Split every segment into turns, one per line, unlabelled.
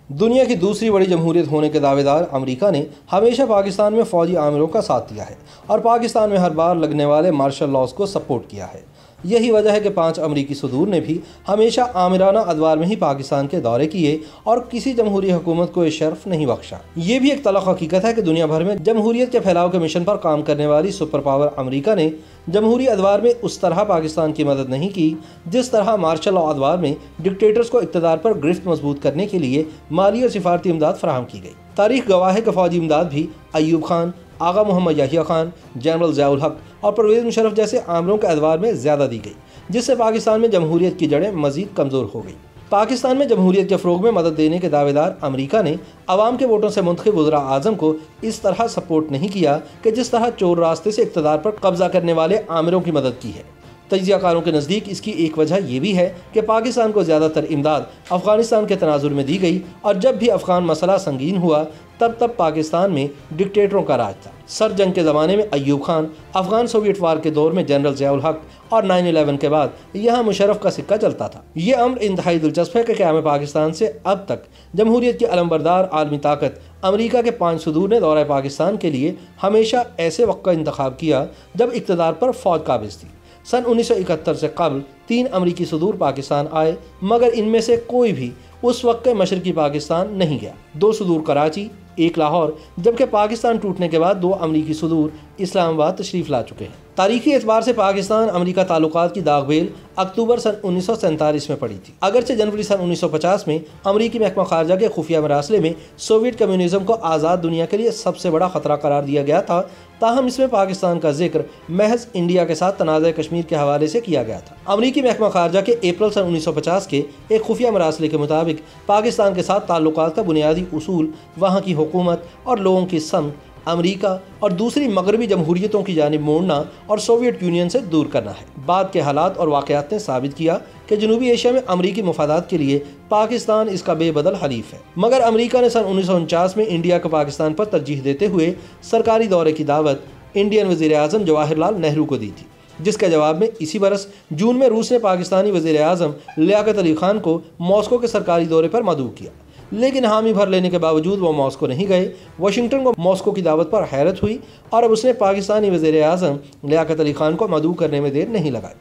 दुनिया की दूसरी बड़ी जमहूरियत होने के दावेदार अमेरिका ने हमेशा पाकिस्तान में फौजी आमिरों का साथ दिया है और पाकिस्तान में हर बार लगने वाले मार्शल लॉज को सपोर्ट किया है। यही वजह है कि 5 अमरीकी सदूर ने भी हमेशा आमिराना अदवार में ही पाकिस्तान के दौरे किए और किसी जमहूरी हुकूमत को ये शर्फ नहीं बख्शा। ये भी एक तल्ख हकीकत है कि दुनिया भर में जमहूरियत के फैलाव के मिशन पर काम करने वाली सुपर पावर अमरीका ने जमहूरी अदवार में उस तरह पाकिस्तान की मदद नहीं की जिस तरह मार्शल लॉ अदवार में डिक्टेटर्स को इक़्तिदार पर गिरफ्त मजबूत करने के लिए माली और सिफारती इमदाद फराहम की गई। तारीख गवाह है कि फौजी इमदाद भी अयूब खान, आगा मोहम्मद याहिया खान, जनरल ज़ियाउल हक और परवेज़ मुशर्रफ जैसे आमिरों के अदवार में ज़्यादा दी गई, जिससे पाकिस्तान में जमहूरियत की जड़ें मज़ीद कमज़ोर हो गई। पाकिस्तान में जमहूरियत के फ़रोग़ में मदद देने के दावेदार अमेरिका ने अवाम के वोटों से मुंतखब वज़ीर आज़म को इस तरह सपोर्ट नहीं किया कि जिस तरह चोर रास्ते से इक़्तिदार पर कब्ज़ा करने वाले आमिरों की मदद की है। तजियाकारों के नज़दीक इसकी एक वजह यह भी है कि पाकिस्तान को ज़्यादातर इमदाद अफ़गानिस्तान के तनाजुर में दी गई और जब भी अफ़गान मसला संगीन हुआ तब पाकिस्तान में डिक्टेटरों का राज था। सर जंग के ज़माने में अयूब खान, अफ़गान सोवियत वार के दौर में जनरल ज़ियाउल हक और 9/11 के बाद यहाँ मुशर्रफ का सिक्का चलता था। ये अम्र इंतहाई दिलचस्प है कि क़याम पाकिस्तान से अब तक जमहूरियत की अलमबरदार आलमी ताकत अमरीका के 5 सदूर ने दौरा पाकिस्तान के लिए हमेशा ऐसे वक्त का इंतखाब किया जब इक़्तिदार पर फ़ौज काबिज़ थी। सन 1971 से कबल 3 अमरीकी सदूर पाकिस्तान आए, मगर इनमें से कोई भी उस वक्त के मशरकी पाकिस्तान नहीं गया। 2 सदूर कराची, 1 लाहौर, जबकि पाकिस्तान टूटने के बाद 2 अमरीकी सदूर इस्लामाबाद तशरीफ़ ला चुके हैं। तारीखी एतबार से पाकिस्तान अमरीका ताल्लुकात की दागबेल अक्टूबर सन 1947 में पड़ी थी। अगरचे जनवरी सन 1950 में अमरीकी महकमा खारजा के खुफिया मरासले में सोवियत कम्युनिज़म को आज़ाद दुनिया के लिए सबसे बड़ा ख़तरा करार दिया गया था, ताहम इसमें पाकिस्तान का जिक्र महज इंडिया के साथ तनाज़ा कश्मीर के हवाले से किया गया था। अमरीकी महकमा खारजा के अप्रैल सन 1950 के एक खुफिया मरासले के मुताबिक पाकिस्तान के साथ ताल्लुकात का बुनियादी उसूल वहाँ की हुकूमत और लोगों की समत अमरीका और दूसरी मगरबी जमहूरियतों की जानिब मोड़ना और सोवियत यूनियन से दूर करना है। बाद के हालात और वाक़यात ने साबित किया कि जनूबी एशिया में अमरीकी मुफादात के लिए पाकिस्तान इसका बेबदल हलीफ है। मगर अमरीका ने सन 1949 में इंडिया को पाकिस्तान पर तरजीह देते हुए सरकारी दौरे की दावत इंडियन वज़ीर आज़म जवाहरलाल नेहरू को दी थी, जिसके जवाब में इसी बरस जून में रूस ने पाकिस्तानी वज़ीर आज़म लियाकत अली खान को मॉस्को के सरकारी दौरे पर मदऊ किया, लेकिन हामी भर लेने के बावजूद वो मॉस्को नहीं गए। वाशिंगटन को मॉस्को की दावत पर हैरत हुई और अब उसने पाकिस्तानी वज़ीर आज़म लियाकत अली खान को मदऊ करने में देर नहीं लगाई।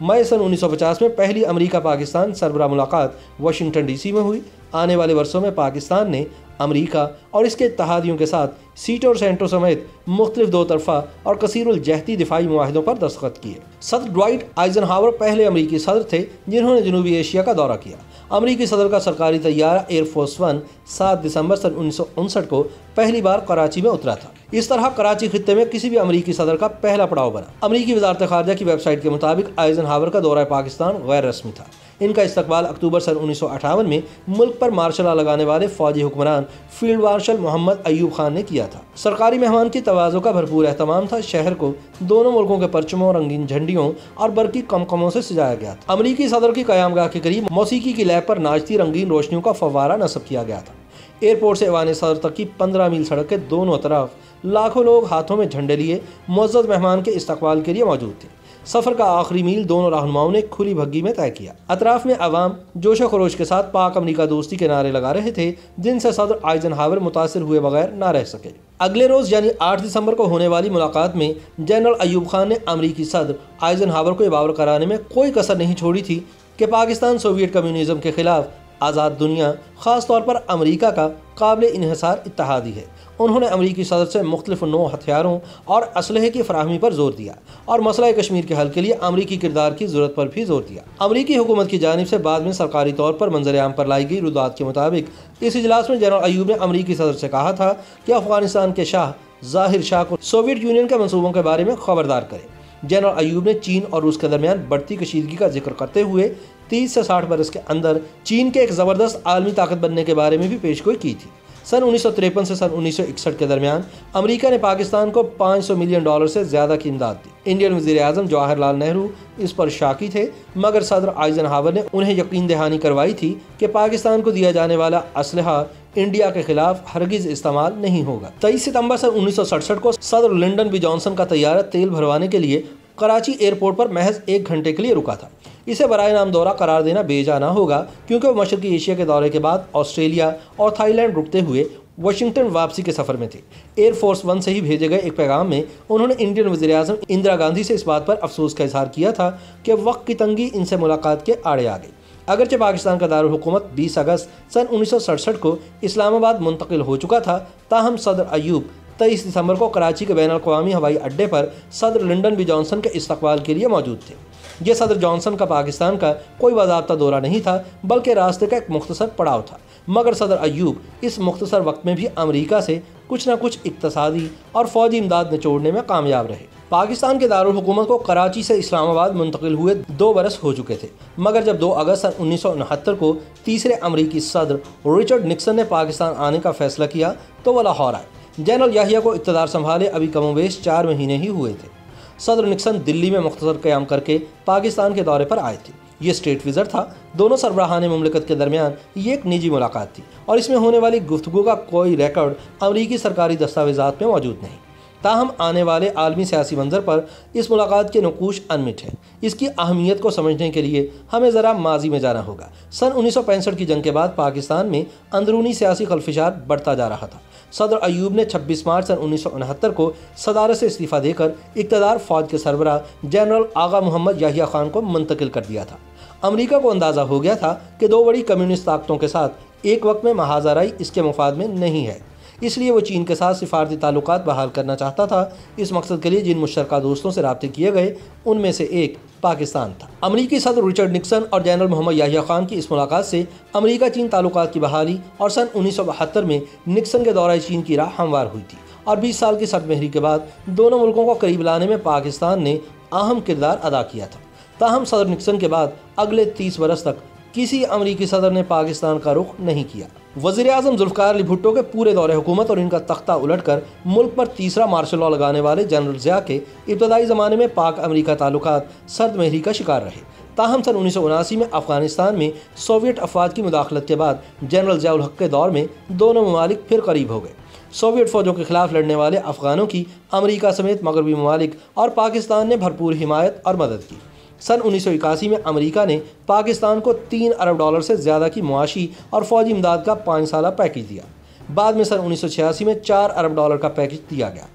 मई सन 1950 में पहली अमरीका पाकिस्तान सरबराह मुलाकात वाशिंगटन DC में हुई। आने वाले वर्षों में पाकिस्तान ने अमरीका और इसके इत्तहादियों के साथ सीटो और सेंटो समेत मुख्तलिफ 2 तरफ़ा और कसीरुल जहती दिफाई मुआहिदों पर दस्तखत किए। सदर ड्वाइट आइजनहावर पहले अमरीकी सदर थे जिन्होंने जनूबी एशिया का दौरा किया। अमरीकी सदर का सरकारी तैयारा एयरफोर्स 1 7 दिसंबर सन 1959 को पहली बार कराची में उतरा था। इस तरह कराची खित्ते में किसी भी अमरीकी सदर का पहला पड़ाव बना। अमरीकी वज़ारत ख़ारजा की वेबसाइट के मुताबिक आइजनहावर का दौरा पाकिस्तान गैर रस्मी था। इनका इस्तकबाल अक्टूबर सन 1958 में मुल्क पर मार्शल लॉ लगाने वाले फौजी हुक्मरान फील्ड मार्शल मोहम्मद अयूब खान ने किया था। सरकारी मेहमान की तवाज़ो का भरपूर एहतमाम था। शहर को दोनों मुल्कों के परचमों, रंगीन झंडियों और बरकी कमकमों से सजाया गया था। अमरीकी सदर की क़यामगाह के करीब मौसीकी की लैब पर नाचती रंगीन रोशनियों का फव्वारा नस्ब किया गया था। एयरपोर्ट से ऐवान सदर तक की 15 मील सड़क के दोनों तरफ लाखों लोग हाथों में झंडे लिए मुअज़्ज़ज़ मेहमान के इस्तकबाल के लिए मौजूद थे। सफ़र का आखिरी मील दोनों रहनुमाओं ने खुली भग्गी में तय किया। अतराफ में अवाम जोश व खरोश के साथ पाक अमरीका दोस्ती के नारे लगा रहे थे, जिनसे सदर आइजनहावर मुतासिर हुए बगैर ना रह सके। अगले रोज़ यानी 8 दिसंबर को होने वाली मुलाकात में जनरल अयूब खान ने अमरीकी सदर आइजनहावर को बावर कराने में कोई कसर नहीं छोड़ी थी कि पाकिस्तान सोवियत कम्युनिज़म के खिलाफ आज़ाद दुनिया, ख़ास तौर पर अमरीका का काबिल इन्हिसार इत्तहादी है। उन्होंने अमरीकी सदर से मुख्तलिफ नौ हथियारों और असलहे की फराहमी पर जोर दिया और मसला कश्मीर के हल के लिए अमरीकी किरदार की ज़रूरत पर भी जोर दिया। अमरीकी हुकूमत की जानिब से बाद में सरकारी तौर पर मंजर-ए-आम पर लाई गई रुदात के मुताबिक इस इजलास में जनरल अयूब ने अमरीकी सदर से कहा था कि अफ़गानिस्तान के शाह ज़ाहिर शाह को सोवियत यूनियन के मनसूबों के बारे में खबरदार करें। जनरल अयूब ने चीन और रूस के दरमियान बढ़ती कशीदगी का जिक्र करते हुए 30 से 60 बरस के अंदर चीन के एक ज़बरदस्त आलमी ताकत बनने के बारे में भी पेशगोई की थी। सन 1953 से सन 1961 के दरमियान अमेरिका ने पाकिस्तान को $500 मिलियन से ज़्यादा की इमदाद दी। इंडियन वज़ीर आज़म जवाहरलाल नेहरू इस पर शाकी थे, मगर सदर आइजनहावर ने उन्हें यकीन दहानी करवाई थी कि पाकिस्तान को दिया जाने वाला असलहा इंडिया के खिलाफ हरगिज इस्तेमाल नहीं होगा। 23 सितंबर सन 1967 को सदर लिंडन बी जॉनसन का तैयारा तेल भरवाने के लिए कराची एयरपोर्ट पर महज 1 घंटे के लिए रुका था। इसे बराए नाम दौरा करार देना बेजाना होगा, क्योंकि वो मशरकी एशिया के दौरे के बाद ऑस्ट्रेलिया और थाईलैंड रुकते हुए वाशिंगटन वापसी के सफ़र में थे। एयरफोर्स वन से ही भेजे गए एक पैगाम में उन्होंने इंडियन वज़ीर-ए-आज़म इंदिरा गांधी से इस बात पर अफसोस का इजहार किया था कि वक्त की तंगी इनसे मुलाकात के आड़े आ गई। अगरचे पाकिस्तान का दारुल हुकूमत 20 अगस्त सन 1967 को इस्लामाबाद मुंतकिल हो चुका था, ताहम सदर अयूब 23 दिसंबर को कराची के बैनुल-अक़वामी हवाई अड्डे पर सदर लिंडन बी जॉनसन के इस्तकबाल के लिए मौजूद थे। यह सदर जॉनसन का पाकिस्तान का कोई बाज़ाब्ता दौरा नहीं था, बल्कि रास्ते का एक मुख्तसर पड़ाव था। मगर सदर अयूब इस मुख्तसर वक्त में भी अमरीका से कुछ न कुछ इक़्तिसादी और फ़ौजी इमदाद निचोड़ने में कामयाब रहे। पाकिस्तान के दारुल हुकूमत को कराची से इस्लामाबाद मुंतकिल हुए 2 बरस हो चुके थे, मगर जब 2 अगस्त सन 1969 को तीसरे अमरीकी सदर रिचर्ड निक्सन ने पाकिस्तान आने का फैसला किया तो वह लाहौर आए। जनरल याहिया को इक़्तिदार संभाले अभी कमोबेश 4 महीने ही हुए थे। सदर निक्सन दिल्ली में मुख्तसर क़याम करके पाकिस्तान के दौरे पर आए थे। ये स्टेट विज़िट था। दोनों सरबराहान मुमलिकत के दरमियान ये एक निजी मुलाकात थी और इसमें होने वाली गुफ्तगू का कोई रिकॉर्ड अमरीकी सरकारी दस्तावेज़ात में मौजूद नहीं। ताहम आने वाले आलमी सियासी मंजर पर इस मुलाकात के नकूश अनमिट हैं। इसकी अहमियत को समझने के लिए हमें ज़रा माजी में जाना होगा। सन 1965 की जंग के बाद पाकिस्तान में अंदरूनी सियासी खलफिशार बढ़ता जा रहा था। सदर अयूब ने 26 मार्च सन 1969 को सदारत से इस्तीफ़ा देकर इक़्तिदार फ़ौज के सरबराह जनरल आगा मोहम्मद याहिया खान को मुंतकिल कर दिया था। अमरीका को अंदाज़ा हो गया था कि 2 बड़ी कम्युनिस्ट ताकतों के साथ एक वक्त में महाजराई इसके मुफाद में नहीं है, इसलिए वो चीन के साथ सिफारती ताल्लुकात बहाल करना चाहता था। इस मकसद के लिए जिन मुश्तरका दोस्तों से राब्ते किए गए उनमें से एक पाकिस्तान था। अमरीकी सदर रिचर्ड निक्सन और जनरल मोहम्मद याहिया खान की इस मुलाकात से अमरीका चीन ताल्लुकात की बहाली और सन 1972 में निक्सन के दौरे चीन की राह हमवार हुई थी और 20 साल की सर्दमहरी के बाद दोनों मुल्कों को करीब लाने में पाकिस्तान ने अहम किरदार अदा किया था। ताहम सदर निक्सन के बाद अगले 30 बरस तक किसी अमरीकी सदर ने पाकिस्तान का रुख नहीं किया। वज़ीर-ए-आज़म ज़ुल्फ़िकार अली भुट्टो के पूरे दौरे हुकूमत और इनका तख्ता उलटकर मुल्क पर तीसरा मार्शल लॉ लगाने वाले जनरल ज़िया के इब्तदाई ज़माने में पाक अमरीका ताल्लुकात सर्दमहरी का शिकार रहे। ताहम सन 1979 में अफ़गानिस्तान में सोवियत अफवाज की मुदाखलत के बाद जनरल ज़िया उल हक़ के दौर में दोनों ममालिक फिर करीब हो गए। सोवियत फ़ौजों के खिलाफ लड़ने वाले अफ़गानों की अमरीका समेत मगरबी ममालिक और पाकिस्तान ने भरपूर हिमायत और मदद की। सन 1981 में अमेरिका ने पाकिस्तान को $3 अरब से ज़्यादा की मुआशी और फ़ौजी इमदाद का 5 साला पैकेज दिया। बाद में सन 1986 में $4 अरब का पैकेज दिया गया।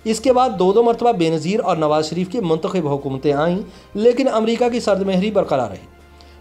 इसके बाद दो मरतबा बेनज़ीर और नवाज शरीफ की मुंतखब हुकूमतें आईं, लेकिन अमेरिका की सर्दमहरी बरकरार रही।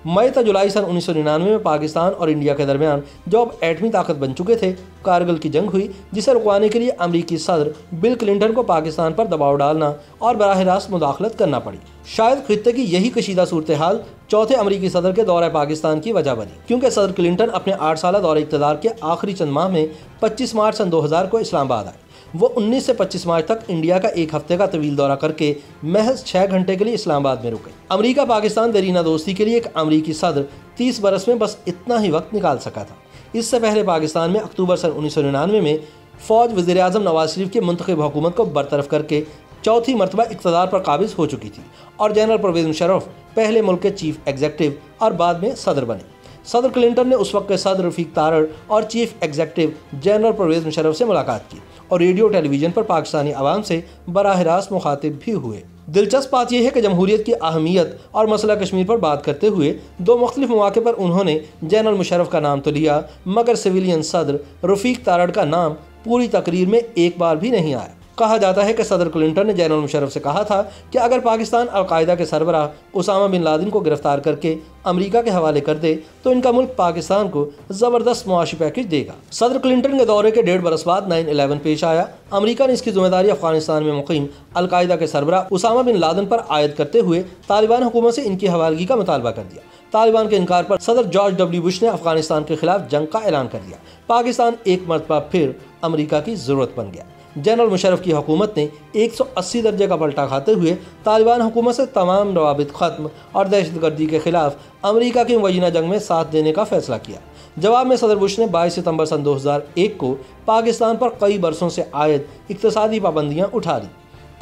मई ता जुलाई सन 1999 में पाकिस्तान और इंडिया के दरमियान जो अब एटमी ताकत बन चुके थे, कारगिल की जंग हुई, जिसे रुकवाने के लिए अमरीकी सदर बिल क्लिंटन को पाकिस्तान पर दबाव डालना और बराह रास्त मुदाखलत करना पड़ी। शायद खित्ते की यही कशीदा सूरत हाल चौथे अमरीकी सदर के दौरे पाकिस्तान की वजह बनी, क्योंकि सदर क्लिंटन अपने 8 साल दौरे इक़्तिदार के आखिरी चंद माह में 25 मार्च सन 2000 को इस्लामाबाद आए। वो 19 से 25 मार्च तक इंडिया का 1 हफ्ते का तवील दौरा करके महज 6 घंटे के लिए इस्लामाबाद में रुके। अमेरिका पाकिस्तान दरीना दोस्ती के लिए एक अमरीकी सदर 30 बरस में बस इतना ही वक्त निकाल सका था। इससे पहले पाकिस्तान में अक्टूबर सन 1999 में फ़ौज वज़ीर-ए-आज़म नवाज शरीफ की मुंतखब हुकूमत को बरतरफ करके चौथी मरतबा इक़्तिदार पर काबिज़ हो चुकी थी और जनरल परवेज़ मुशर्रफ पहले मुल्क के चीफ एग्जीक्यूटिव और बाद में सदर बने। सदर क्लिंटन ने उस वक्त के सदर रफ़ीक तारड़ और chief executive general Pervez Musharraf से मुलाकात की और रेडियो टेलीविज़न पर पाकिस्तानी आवाम से बराह रास्त मुखातिब भी हुए। दिलचस्प बात यह है कि जमहूरियत की अहमियत और मसला कश्मीर पर बात करते हुए 2 मुख्तलिफ मौक़े पर उन्होंने जनरल मुशर्रफ का नाम तो लिया, मगर सिविलियन सदर रफ़ीक तारड़ का नाम पूरी तकरीर में एक बार भी नहीं आया। कहा जाता है कि सदर क्लिंटन ने जनरल मुशर्रफ से कहा था कि अगर पाकिस्तान अलकायदा के सरबराह उसामा बिन लादेन को गिरफ्तार करके अमेरिका के हवाले कर दे तो इनका मुल्क पाकिस्तान को ज़बरदस्त मुआशी पैकेज देगा। सदर क्लिंटन के दौरे के 1.5 बरस बाद 9/11 पेश आया। अमेरिका ने इसकी जिम्मेदारी अफगानिस्तान में मुकीम अलकायदा के सरबराह उसामा बिन लादेन पर आयद करते हुए तालिबान हुकूमत से इनकी हवालगी का मुतालबा कर दिया। तालिबान के इनकार पर सदर जॉर्ज W. बुश ने अफगानिस्तान के खिलाफ जंग का ऐलान कर दिया। पाकिस्तान एक मरतबा फिर अमेरिका की ज़रूरत बन गया। जनरल मुशर्रफ की हुकूमत ने 180 दर्जे का पलटा खाते हुए तालिबान हुकूमत से तमाम रवाबित ख़त्म और दहशतगर्दी के खिलाफ अमेरिका की मुबैना जंग में साथ देने का फैसला किया। जवाब में सदर बुश ने 22 सितंबर सन 2001 को पाकिस्तान पर कई बरसों से आयद इक़्तिसादी पाबंदियाँ उठा ली।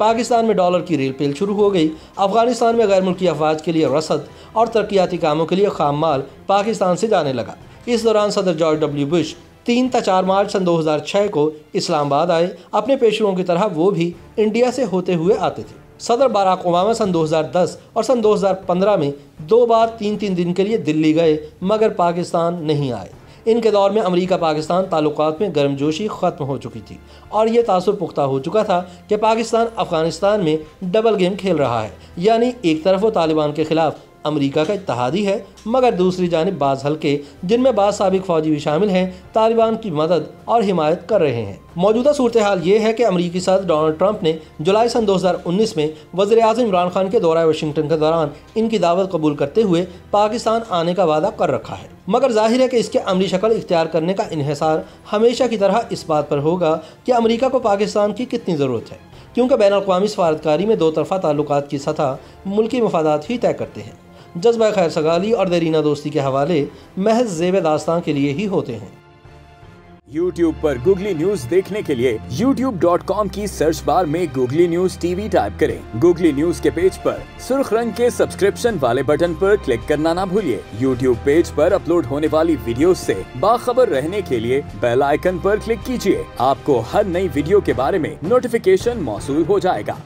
पाकिस्तान में डॉलर की रेल पेल शुरू हो गई। अफगानिस्तान में गैर मुल्की अफवाज के लिए रसद और तरक्याती कामों के लिए खाम माल पाकिस्तान से जाने लगा। इस दौरान सदर जॉर्ज W. बुश 3 ता 4 मार्च सन 2006 को इस्लामाबाद आए। अपने पेशरों की तरह वो भी इंडिया से होते हुए आते थे। सदर बराक ओबामा सन 2010 और सन 2015 में 2 बार 3-3 दिन के लिए दिल्ली गए मगर पाकिस्तान नहीं आए। इनके दौर में अमेरिका पाकिस्तान ताल्लुकात में गर्मजोशी ख़त्म हो चुकी थी और ये तासुर पुख्ता हो चुका था कि पाकिस्तान अफ़गानिस्तान में डबल गेम खेल रहा है, यानी एक तरफ वो तालिबान के खिलाफ अमेरिका का इत्तेहादी है मगर दूसरी जानिब बाज़ हल्के जिनमें बाज़ साबिक फ़ौजी भी शामिल हैं तालिबान की मदद और हिमायत कर रहे हैं। मौजूदा सूरत हाल ये है कि अमेरिकी सदर डोनाल्ड ट्रंप ने जुलाई सन 2019 में वज़ीर-ए-आज़म इमरान खान के दौरा वाशिंगटन के दौरान इनकी दावत कबूल करते हुए पाकिस्तान आने का वादा कर रखा है, मगर जाहिर है कि इसके अमली शक्ल इख्तियार करने का इन्हिसार हमेशा की तरह इस बात पर होगा कि अमेरिका को पाकिस्तान की कितनी ज़रूरत है, क्योंकि बैन-अल-अक़वामी सफारतकारी में 2 तरफ़ा ताल्लुकात की सतह मुल्की मफादात ही तय करते हैं। जज्बा खैर सगाली और देरीना दोस्ती के हवाले महज ज़ेब दास्तां के लिए ही होते हैं।
YouTube पर गूगली न्यूज देखने के लिए youtube.com की सर्च बार में गूगली न्यूज टीवी टाइप करें। गूगली न्यूज के पेज पर सुर्ख रंग के सब्सक्रिप्शन वाले बटन पर क्लिक करना ना भूलिए। YouTube पेज पर अपलोड होने वाली वीडियोस से बाखबर रहने के लिए बेल आइकन पर क्लिक कीजिए। आपको हर नई वीडियो के बारे में नोटिफिकेशन मौसूल हो जाएगा।